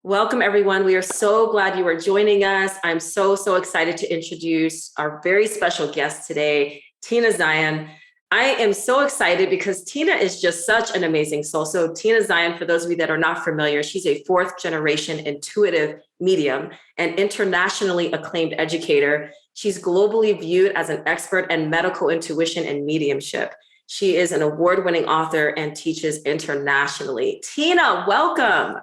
Welcome, everyone. We are so glad you are joining us. I'm so excited to introduce our very special guest today, Tina Zion. I am so excited because Tina is just such an amazing soul. So Tina Zion, for those of you that are not familiar, she's a fourth generation intuitive medium and internationally acclaimed educator. She's globally viewed as an expert in medical intuition and mediumship. She is an award-winning author and teaches internationally. Tina, welcome.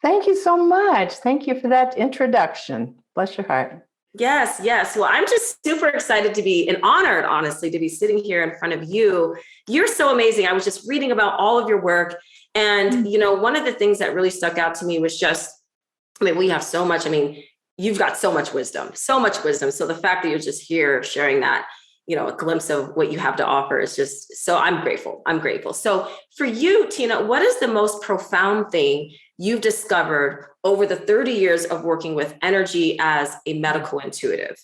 Thank you so much. Thank you for that introduction. Bless your heart. Yes. Well, I'm just super excited to be and honored, honestly, to be sitting here in front of you. You're so amazing. I was just reading about all of your work. And, one of the things that really stuck out to me was we have so much. You've got so much wisdom, so much wisdom. So the fact that you're just here sharing that, a glimpse of what you have to offer is just, so I'm grateful. So for you, Tina, what is the most profound thing you've discovered over the 30 years of working with energy as a medical intuitive?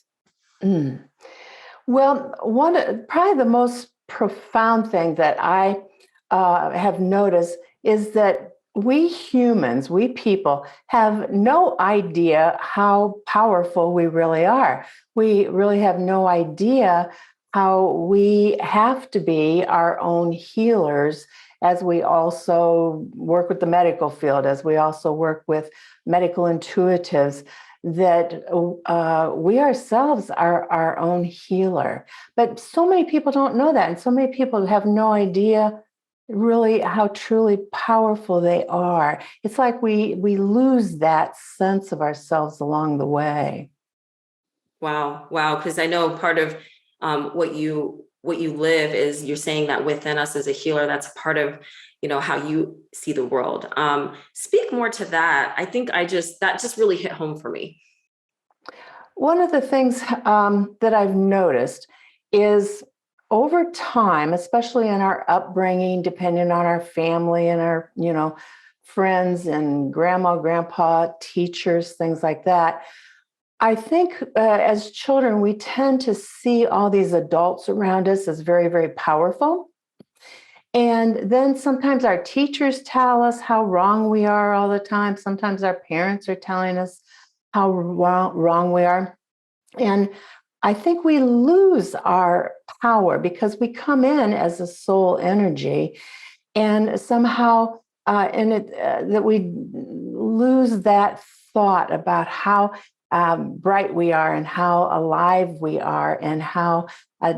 Well, probably the most profound thing that I have noticed is that we humans, we people, have no idea how powerful we really are. We really have no idea how we have to be our own healers, as we also work with the medical field, as we also work with medical intuitives, that we ourselves are our own healer. But so many people don't know that. And so many people have no idea really how truly powerful they are. It's like we lose that sense of ourselves along the way. Wow. Because I know part of what you live is you're saying that within us as a healer, that's part of, how you see the world. Speak more to that. I think that just really hit home for me. One of the things that I've noticed is over time, especially in our upbringing, depending on our family and our, friends and grandma, grandpa, teachers, things like that, I think as children, we tend to see all these adults around us as very, very powerful. And then sometimes our teachers tell us how wrong we are all the time. Sometimes our parents are telling us how wrong we are. And I think we lose our power because we come in as a soul energy, and somehow that we lose that thought about how bright we are and how alive we are and how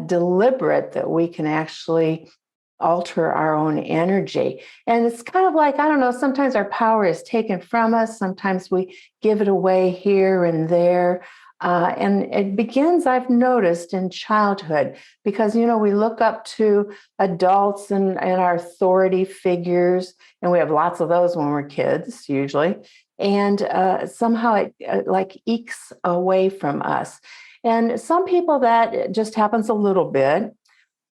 deliberate that we can actually alter our own energy. And it's kind of like, I don't know, sometimes our power is taken from us. Sometimes we give it away here and there. And it begins, I've noticed, in childhood, because, we look up to adults and our authority figures, and we have lots of those when we're kids, usually. And somehow it like ekes away from us. And some people that just happens a little bit,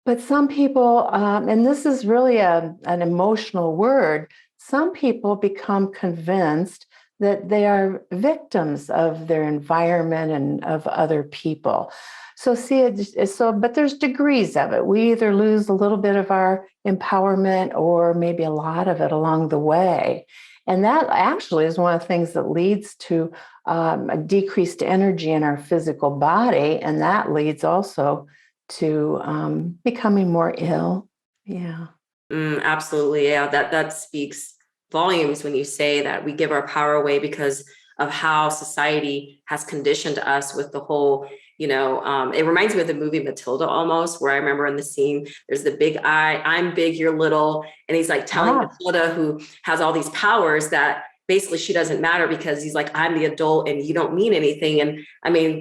but some people, and this is really an emotional word, some people become convinced that they are victims of their environment and of other people. So but there's degrees of it. We either lose a little bit of our empowerment or maybe a lot of it along the way. And that actually is one of the things that leads to a decreased energy in our physical body. And that leads also to becoming more ill. Yeah. Absolutely. Yeah. That speaks volumes when you say that we give our power away because of how society has conditioned us with the whole, it reminds me of the movie Matilda almost, where I remember in the scene, there's the big I'm big, you're little. And he's like telling Matilda, who has all these powers, that basically she doesn't matter because he's like, I'm the adult and you don't mean anything. And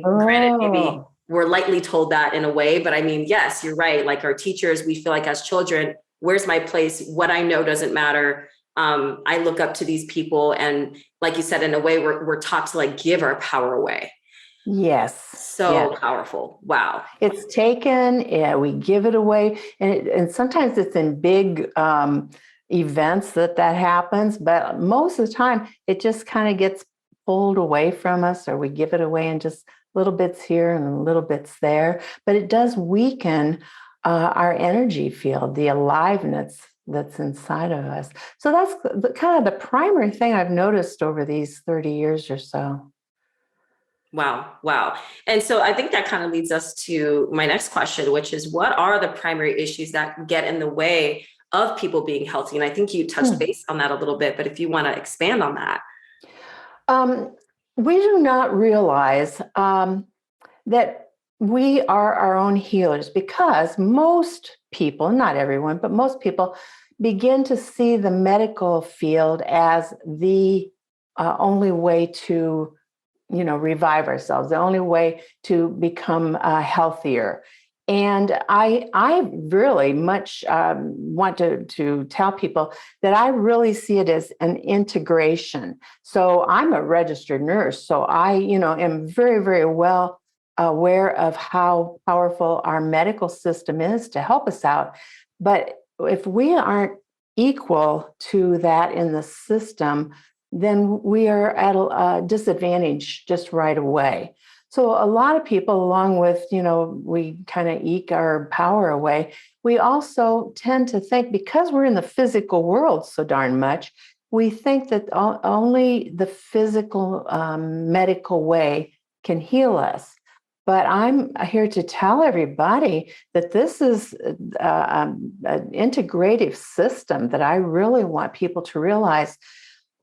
granted, maybe we're lightly told that in a way, but yes, you're right. Like our teachers, we feel like as children, where's my place? What I know doesn't matter. I look up to these people, and like you said, in a way, we're taught to like give our power away. Yes. So powerful. Wow. It's taken, we give it away. And sometimes it's in big events that happens, but most of the time it just kind of gets pulled away from us, or we give it away in just little bits here and little bits there. But it does weaken our energy field, the aliveness that's inside of us. So that's kind of the primary thing I've noticed over these 30 years or so. Wow. Wow. And so I think that kind of leads us to my next question, which is what are the primary issues that get in the way of people being healthy? And I think you touched Hmm. base on that a little bit, but if you want to expand on that. Um, we do not realize that we are our own healers because most people, not everyone, but most people begin to see the medical field as the only way to, revive ourselves, the only way to become healthier. And I really much want to tell people that I really see it as an integration. So I'm a registered nurse, so I, am very, very well aware of how powerful our medical system is to help us out. But if we aren't equal to that in the system, then we are at a disadvantage just right away. So a lot of people, along with, we kind of eke our power away, we also tend to think because we're in the physical world so darn much, we think that only the physical medical way can heal us. But I'm here to tell everybody that this is an integrative system that I really want people to realize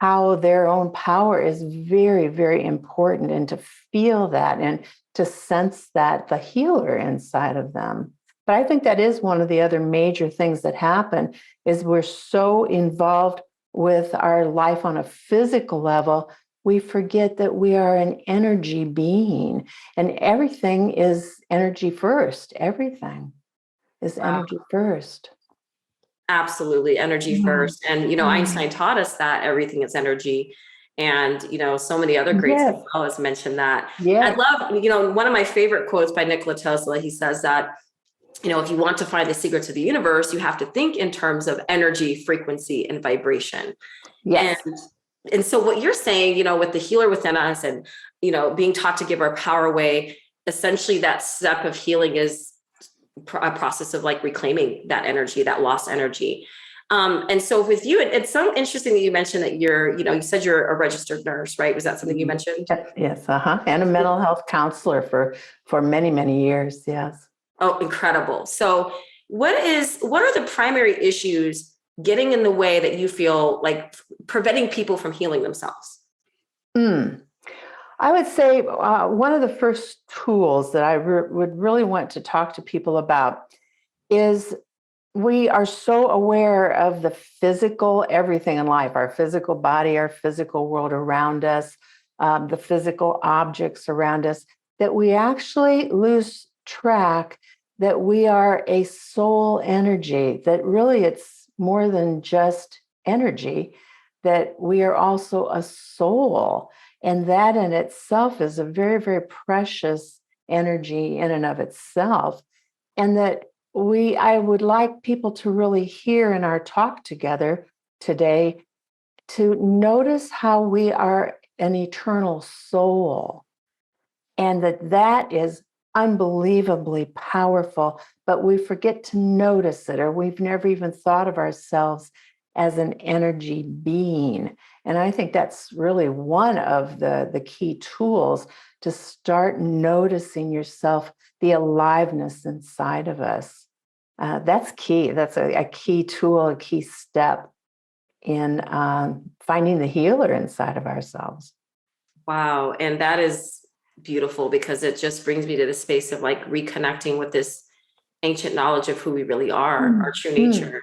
how their own power is very, very important, and to feel that and to sense that the healer inside of them. But I think that is one of the other major things that happen is we're so involved with our life on a physical level, we forget that we are an energy being, and everything is energy first. Everything is Wow. energy first. Absolutely. Energy Mhm. first. And, Mhm. Einstein taught us that everything is energy. And, so many other greats as Yes, well as mentioned that. I yes, love, one of my favorite quotes by Nikola Tesla, he says that, if you want to find the secret to the universe, you have to think in terms of energy, frequency, and vibration. And yes. and so what you're saying, with the healer within us and, being taught to give our power away, essentially that step of healing is a process of like reclaiming that energy, that lost energy. And so with you, it's so interesting that you mentioned that you said you're a registered nurse, right? Was that something you Mhm. mentioned? Yes, and a mental health counselor for many, many years. Yes. Oh, incredible. So what are the primary issues getting in the way that you feel like preventing people from healing themselves? Mm. I would say one of the first tools that I would really want to talk to people about is we are so aware of the physical everything in life, our physical body, our physical world around us, the physical objects around us, that we actually lose track that we are a soul energy, that really it's more than just energy, that we are also a soul. And that in itself is a very, very precious energy in and of itself. And that I would like people to really hear in our talk together today to notice how we are an eternal soul, and that is unbelievably powerful, but we forget to notice it, or we've never even thought of ourselves as an energy being. And I think that's really one of the key tools to start noticing yourself, the aliveness inside of us. That's key. That's a key tool, a key step in finding the healer inside of ourselves. Wow. And that is beautiful because it just brings me to the space of like reconnecting with this ancient knowledge of who we really are, our true Mm. nature.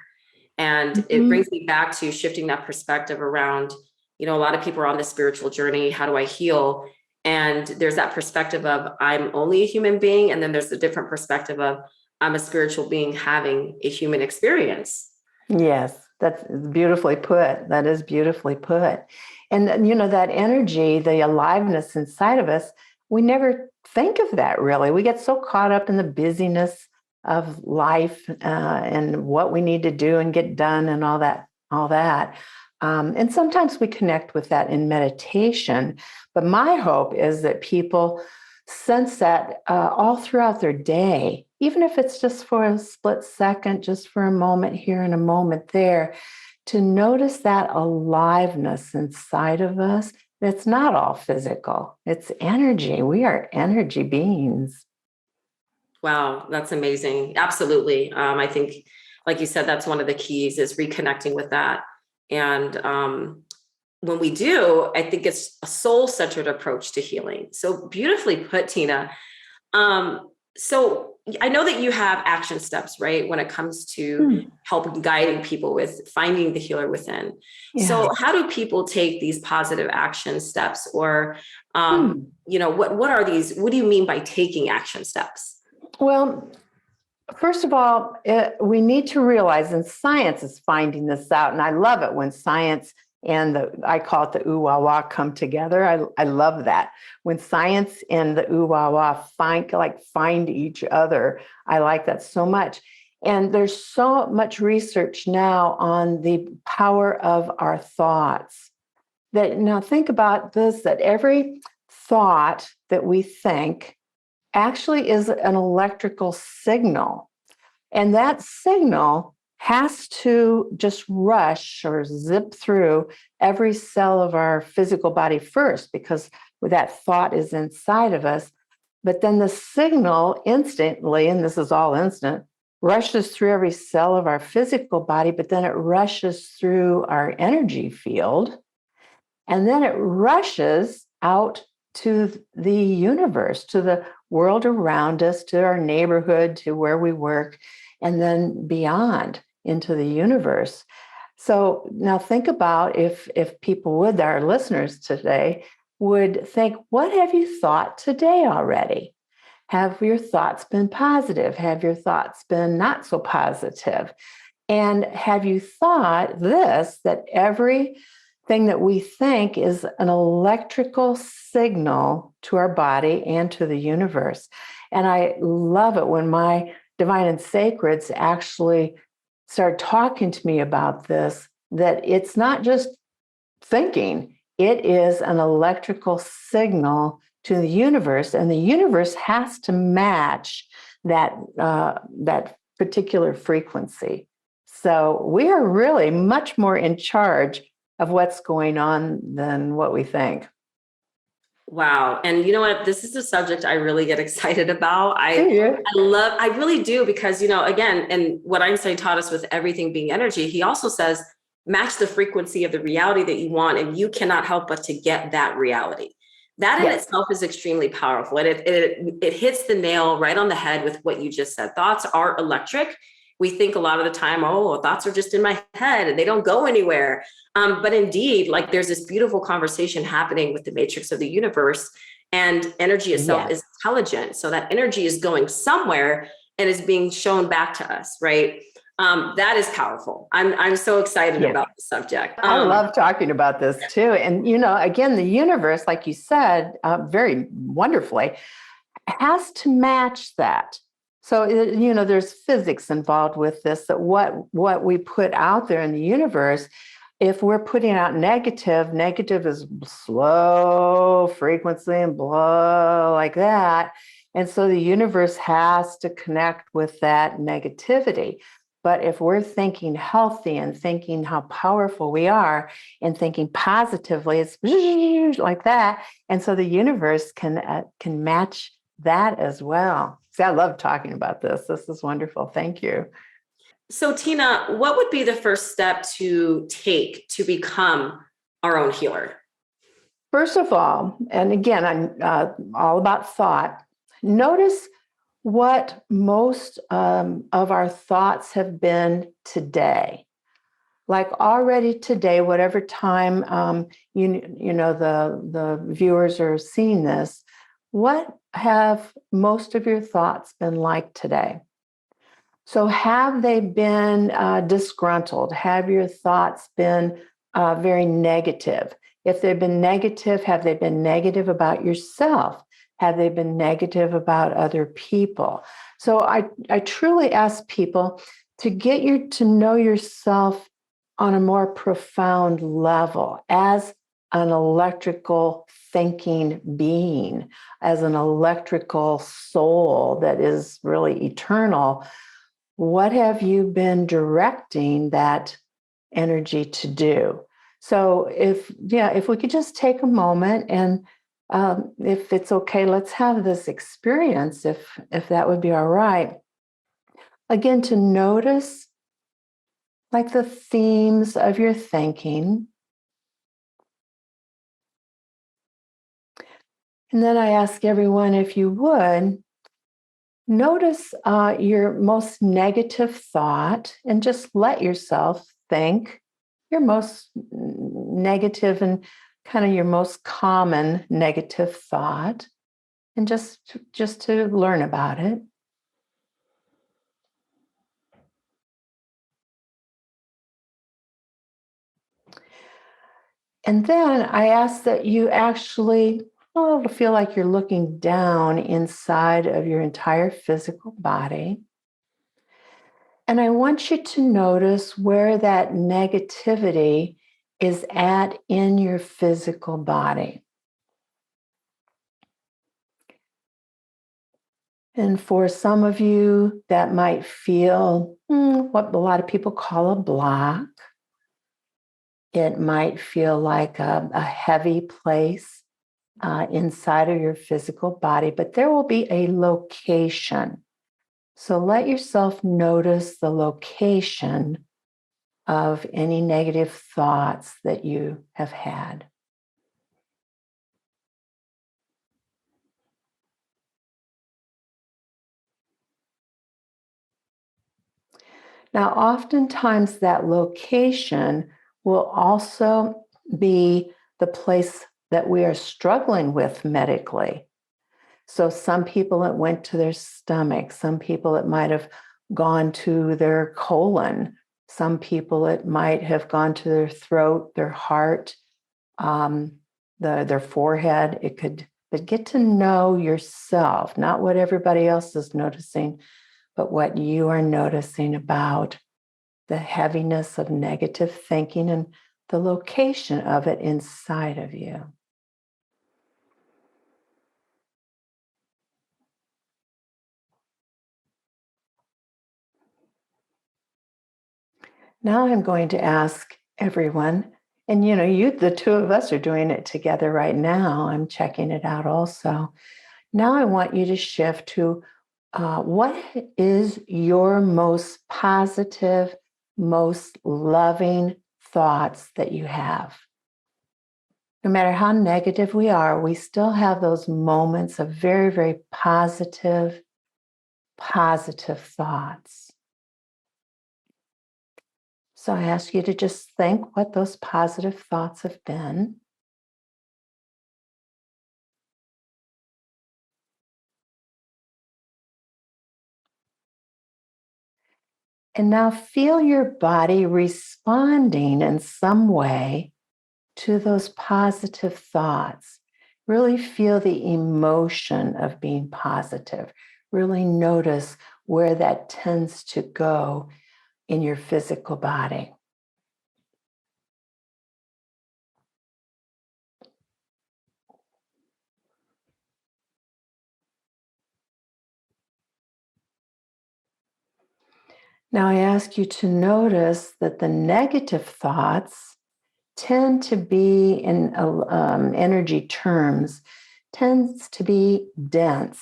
And it Mhm. brings me back to shifting that perspective around, a lot of people are on this spiritual journey. How do I heal? And there's that perspective of I'm only a human being. And then there's a different perspective of I'm a spiritual being having a human experience. Yes, that's beautifully put. That is beautifully put. And that energy, the aliveness inside of us, we never think of that really. We get so caught up in the busyness of life and what we need to do and get done and all that, all that. And sometimes we connect with that in meditation. But my hope is that people sense that all throughout their day, even if it's just for a split second, just for a moment here and a moment there, to notice that aliveness inside of us. It's not all physical, it's energy. We are energy beings. Wow, that's amazing. Absolutely. I think, like you said, that's one of the keys is reconnecting with that. And when we do, I think it's a soul-centered approach to healing. So beautifully put, Tina. So I know that you have action steps, right? When it comes to helping guiding people with finding the healer within. Yeah. So how do people take these positive action steps or, what are these? What do you mean by taking action steps? Well, first of all, we need to realize, and science is finding this out, and I love it when science and I call it the ooh wah wah come together. I love that. When science and the ooh wah wah find each other, I like that so much. And there's so much research now on the power of our thoughts. That now think about this, that every thought that we think actually is an electrical signal. And that signal has to just rush or zip through every cell of our physical body first, because that thought is inside of us. But then the signal instantly, and this is all instant, rushes through every cell of our physical body, but then it rushes through our energy field. And then it rushes out to the universe, to the world around us, to our neighborhood, to where we work, and then beyond into the universe. So now think about if people would, our listeners today, would think, what have you thought today already? Have your thoughts been positive? Have your thoughts been not so positive? And have you thought this, that everything that we think is an electrical signal to our body and to the universe? And I love it when my divine and sacreds actually start talking to me about this, that it's not just thinking, it is an electrical signal to the universe, and the universe has to match that particular frequency. So we are really much more in charge of what's going on than what we think. Wow. And you know what? This is a subject I really get excited about. Yeah. I really do, because, again, and what Einstein taught us with everything being energy, he also says, match the frequency of the reality that you want, and you cannot help but to get that reality. That in itself is extremely powerful. And it hits the nail right on the head with what you just said. Thoughts are electric. We think a lot of the time, oh, thoughts are just in my head and they don't go anywhere. But indeed, like there's this beautiful conversation happening with the matrix of the universe, and energy itself is intelligent. So that energy is going somewhere and is being shown back to us, right? That is powerful. I'm so excited about the subject. I love talking about this too. And, again, the universe, like you said, very wonderfully, has to match that. So, there's physics involved with this, that what we put out there in the universe, if we're putting out negative is slow frequency and blah, like that. And so the universe has to connect with that negativity. But if we're thinking healthy and thinking how powerful we are and thinking positively, it's like that. And so the universe can match that as well. See, I love talking about this. This is wonderful. Thank you. So, Tina, what would be the first step to take to become our own healer? First of all, and again, I'm all about thought. Notice what most of our thoughts have been today. Like already today, whatever time the viewers are seeing this, what have most of your thoughts been like today? So have they been disgruntled? Have your thoughts been very negative? If they've been negative, have they been negative about yourself? Have they been negative about other people? So I truly ask people to get you to know yourself on a more profound level as an electrical thinking being, as an electrical soul that is really eternal, what have you been directing that energy to do? So if we could just take a moment and if it's okay, let's have this experience, if that would be all right. Again, to notice like the themes of your thinking. And then I ask everyone, if you would, notice your most negative thought and just let yourself think your most negative and kind of your most common negative thought, and just to learn about it. And then I ask that you actually feel like you're looking down inside of your entire physical body. And I want you to notice where that negativity is at in your physical body. And for some of you, that might feel what a lot of people call a block. It might feel like a heavy place inside of your physical body, but there will be a location. So let yourself notice the location of any negative thoughts that you have had. Now, oftentimes that location will also be the place that we are struggling with medically. So some people, it went to their stomach. Some people, it might have gone to their colon. Some people, it might have gone to their throat, their heart, their forehead. It could, but get to know yourself, not what everybody else is noticing, but what you are noticing about the heaviness of negative thinking and the location of it inside of you. Now I'm going to ask everyone, and the two of us are doing it together right now. I'm checking it out also. Now I want you to shift to what is your most positive, most loving thoughts that you have? No matter how negative we are, we still have those moments of very, very positive thoughts. So I ask you to just think what those positive thoughts have been. And now feel your body responding in some way to those positive thoughts. Really feel the emotion of being positive. Really notice where that tends to go in your physical body. Now I ask you to notice that the negative thoughts tend to be, in energy terms, tends to be dense,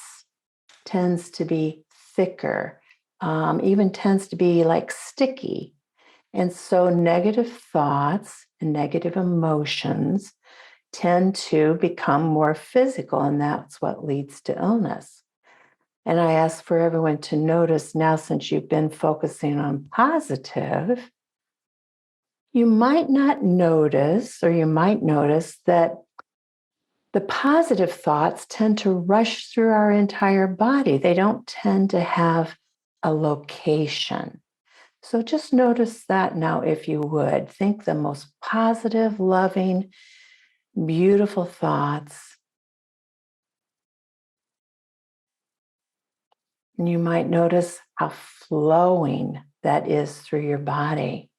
tends to be thicker, even tends to be like sticky. And so negative thoughts and negative emotions tend to become more physical, and that's what leads to illness. And I ask for everyone to notice now, since you've been focusing on positive, you might not notice, or you might notice that the positive thoughts tend to rush through our entire body. They don't tend to have a location. So just notice that now, if you would. Think the most positive, loving, beautiful thoughts. And you might notice how flowing that is through your body.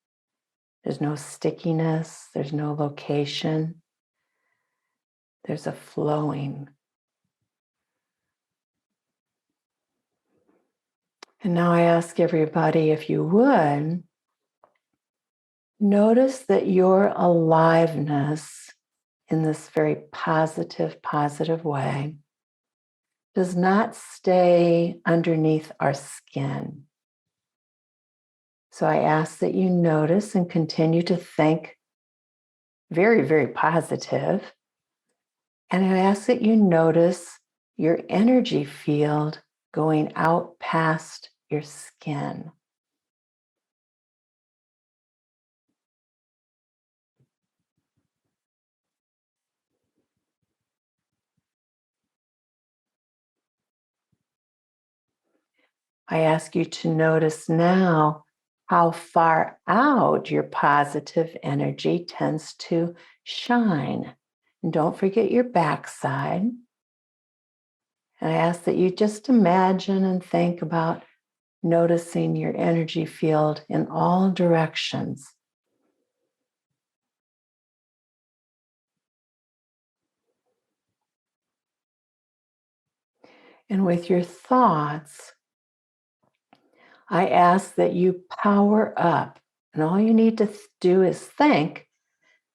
There's no stickiness, there's no location. There's a flowing. And now I ask everybody, if you would, notice that your aliveness in this very positive way does not stay underneath our skin. So I ask that you notice and continue to think very, very positive. And I ask that you notice your energy field going out past your skin. I ask you to notice now how far out your positive energy tends to shine. And don't forget your backside. And I ask that you just imagine and think about noticing your energy field in all directions. And with your thoughts, I ask that you power up. And all you need to do is think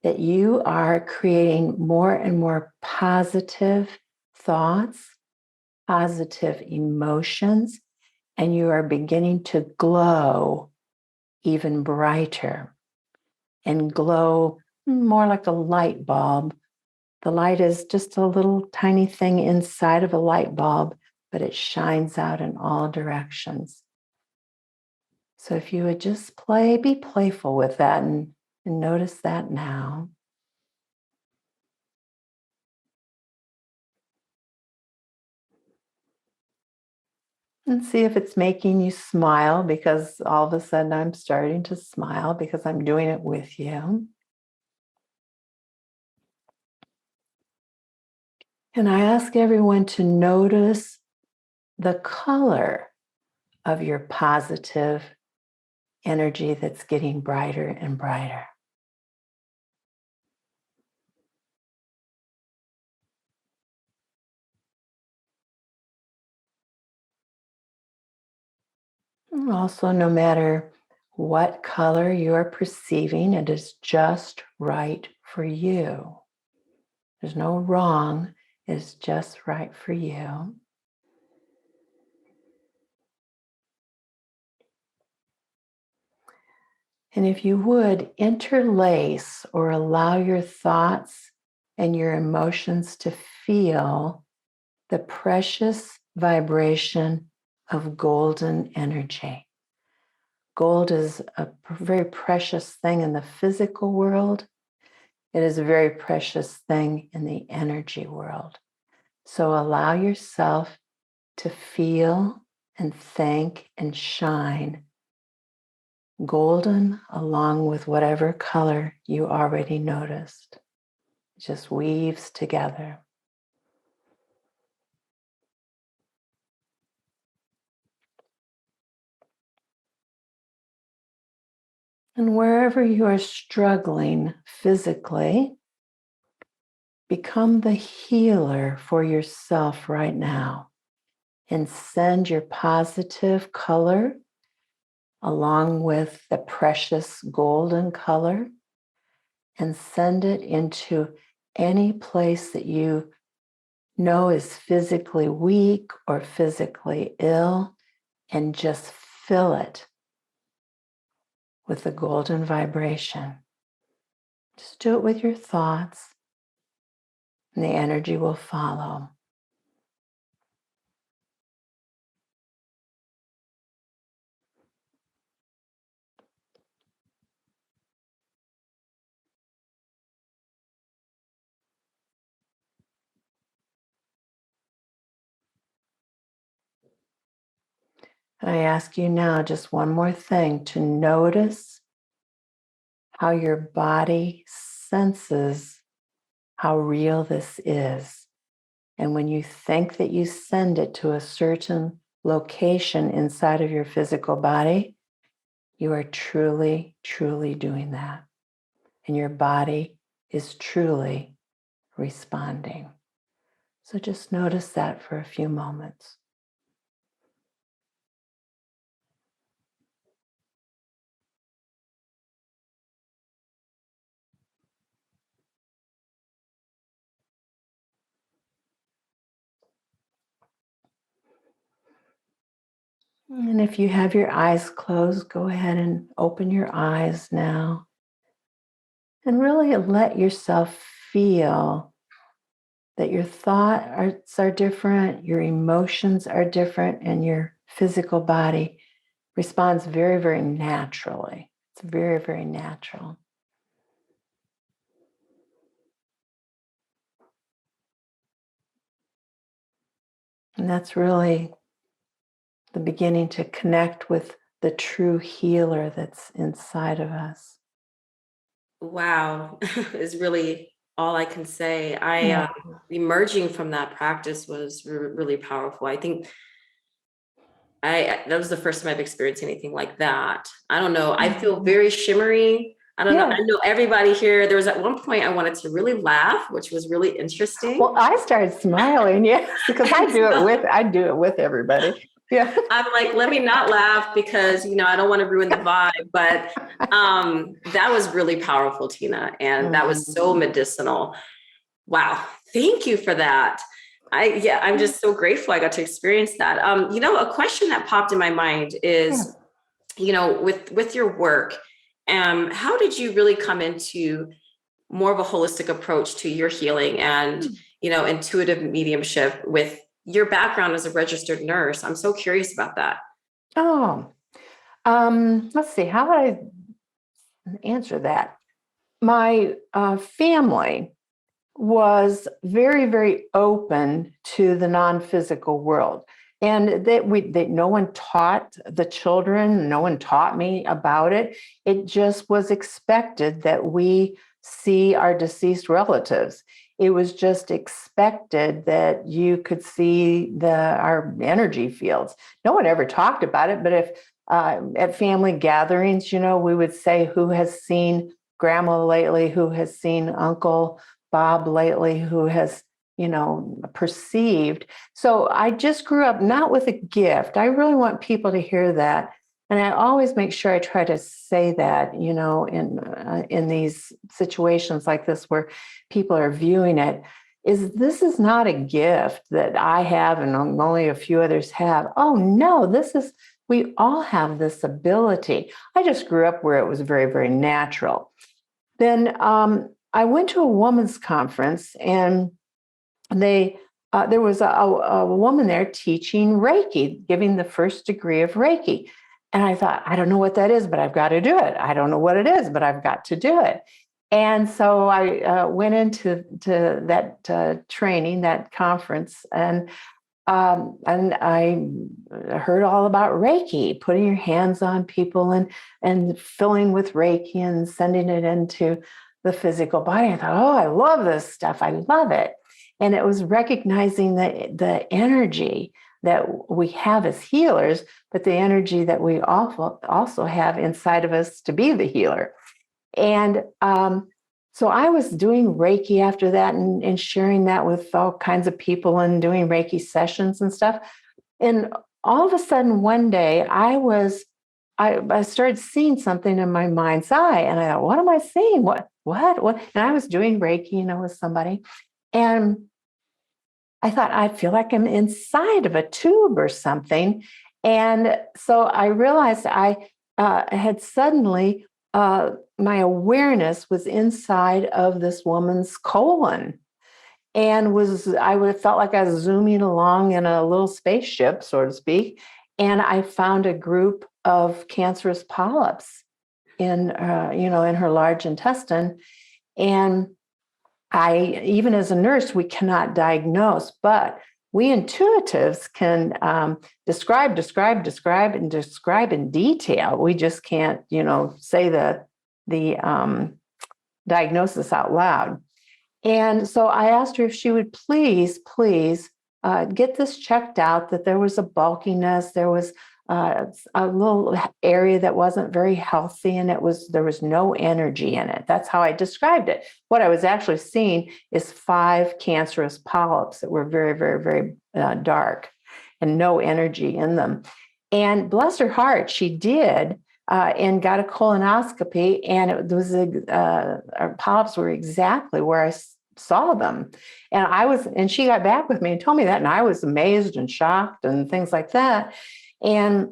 that you are creating more and more positive thoughts, positive emotions, and you are beginning to glow even brighter and glow more like a light bulb. The light is just a little tiny thing inside of a light bulb, but it shines out in all directions. So if you would just be playful with that and notice that now. And see if it's making you smile, because all of a sudden I'm starting to smile because I'm doing it with you. And I ask everyone to notice the color of your positive energy that's getting brighter and brighter. And also, no matter what color you're perceiving, it is just right for you. There's no wrong, it's just right for you. And if you would, interlace or allow your thoughts and your emotions to feel the precious vibration of golden energy. Gold is a very precious thing in the physical world. It is a very precious thing in the energy world. So allow yourself to feel and think and shine golden along with whatever color you already noticed. It just weaves together. And wherever you are struggling physically, become the healer for yourself right now and send your positive color along with the precious golden color and send it into any place that you know is physically weak or physically ill, and just fill it with the golden vibration. Just do it with your thoughts, and the energy will follow. And I ask you now just one more thing, to notice how your body senses how real this is. And when you think that you send it to a certain location inside of your physical body, you are truly, truly doing that. And your body is truly responding. So just notice that for a few moments. And if you have your eyes closed, go ahead and open your eyes now and really let yourself feel that your thoughts are different, your emotions are different, and your physical body responds very, very naturally. It's very, very natural. And that's really the beginning to connect with the true healer that's inside of us. Wow, is really all I can say. Yeah. Emerging from that practice was really powerful. I think that was the first time I've experienced anything like that. I don't know. I feel very shimmery. I don't know. I Yeah. know everybody here. There was at one point I wanted to really laugh, which was really interesting. Well, I started smiling, yes, because I do it with everybody. Yeah. I'm like, let me not laugh because, I don't want to ruin the vibe. But that was really powerful, Tina. And that was so medicinal. Wow. Thank you for that. I'm just so grateful I got to experience that. A question that popped in my mind is, with your work, how did you really come into more of a holistic approach to your healing and, intuitive mediumship with your background as a registered nurse? I'm so curious about that. Oh, let's see. How would I answer that? My family was very, very open to the non-physical world. And that no one taught the children, no one taught me about it. It just was expected that we see our deceased relatives. It was just expected that you could see our energy fields. No one ever talked about it, but if at family gatherings, we would say, who has seen grandma lately, who has seen Uncle Bob lately, who has, perceived. So I just grew up not with a gift. I really want people to hear that. And I always make sure I try to say that, in these situations like this where people are viewing it, this is not a gift that I have and only a few others have. Oh, no, we all have this ability. I just grew up where it was very, very natural. Then I went to a women's conference, and there was a woman there teaching Reiki, giving the first degree of Reiki. And I thought, I don't know what that is, but I've got to do it. I don't know what it is, but I've got to do it. And so I went into that training, that conference, and I heard all about Reiki, putting your hands on people and filling with Reiki and sending it into the physical body. I thought, oh, I love this stuff. I love it. And it was recognizing the energy that we have as healers, but the energy that we also have inside of us to be the healer. And so I was doing Reiki after that and sharing that with all kinds of people and doing Reiki sessions and stuff. And all of a sudden, one day, I started seeing something in my mind's eye, and I thought, "What am I seeing? What? And I was doing Reiki, with somebody, and I thought, I feel like I'm inside of a tube or something. And so I realized I had suddenly, my awareness was inside of this woman's colon, and felt like I was zooming along in a little spaceship, so to speak. And I found a group of cancerous polyps in her large intestine. And even as a nurse, we cannot diagnose, but we intuitives can describe in detail. We just can't, say the diagnosis out loud. And so I asked her if she would please get this checked out, that there was a bulkiness, there was a little area that wasn't very healthy, and there was no energy in it. That's how I described it. What I was actually seeing is 5 cancerous polyps that were very, very, very dark and no energy in them. And bless her heart, she did. And got a colonoscopy, and it was our polyps were exactly where I saw them. And she got back with me and told me that, and I was amazed and shocked and things like that. And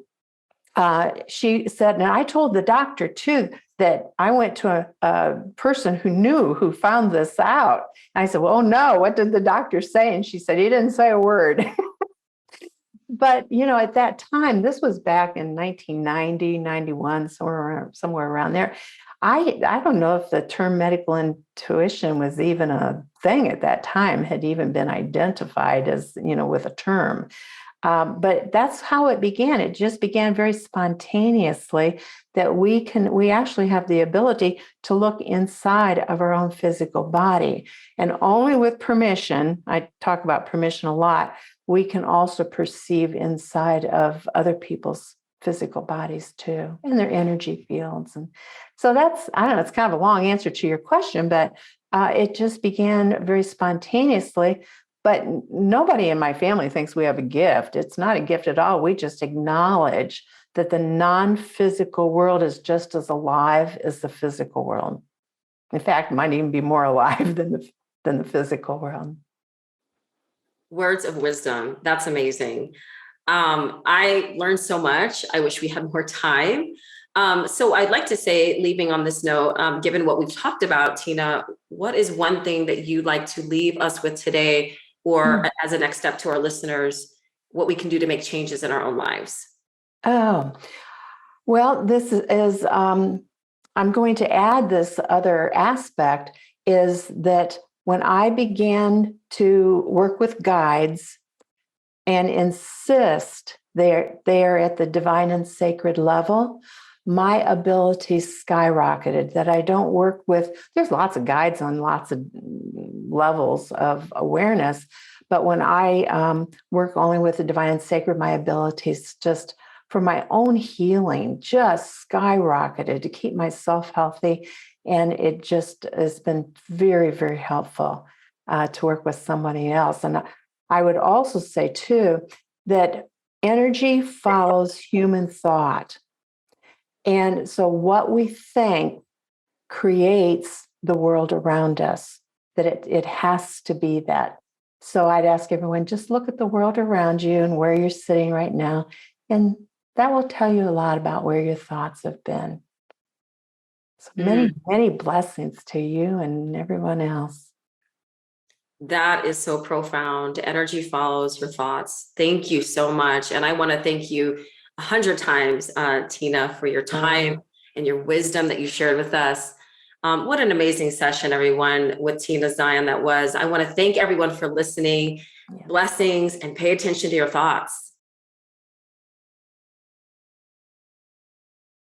she said, and I told the doctor too, that I went to a person who found this out. And I said, well, oh no, what did the doctor say? And she said, he didn't say a word. But, at that time, this was back in 1990, 91, somewhere around there. I don't know if the term medical intuition was even a thing at that time, had even been identified as, with a term. But that's how it began. It just began very spontaneously, that we actually have the ability to look inside of our own physical body. And only with permission, I talk about permission a lot, we can also perceive inside of other people's physical bodies too, and their energy fields. And so I don't know, it's kind of a long answer to your question, but it just began very spontaneously. But nobody in my family thinks we have a gift. It's not a gift at all. We just acknowledge that the non-physical world is just as alive as the physical world. In fact, it might even be more alive than the physical world. Words of wisdom. That's amazing. I learned so much. I wish we had more time. So I'd like to say, leaving on this note, given what we've talked about, Tina, what is one thing that you'd like to leave us with today, or as a next step to our listeners, what we can do to make changes in our own lives? Oh, well, this is, I'm going to add this other aspect, is that when I began to work with guides and insist they are at the divine and sacred level, my abilities skyrocketed. That I don't work with, there's lots of guides on lots of levels of awareness, but when I work only with the divine and sacred, my abilities just for my own healing just skyrocketed to keep myself healthy. And it just has been very, very helpful to work with somebody else. And I would also say too, that energy follows human thought. And so what we think creates the world around us, that it has to be that. So I'd ask everyone, just look at the world around you and where you're sitting right now. And that will tell you a lot about where your thoughts have been. So many, many blessings to you and everyone else. That is so profound. Energy follows your thoughts. Thank you so much. And I want to thank you 100 times, Tina, for your time and your wisdom that you shared with us. What an amazing session, everyone, with Tina Zion that was. I want to thank everyone for listening. Yeah. Blessings, and pay attention to your thoughts.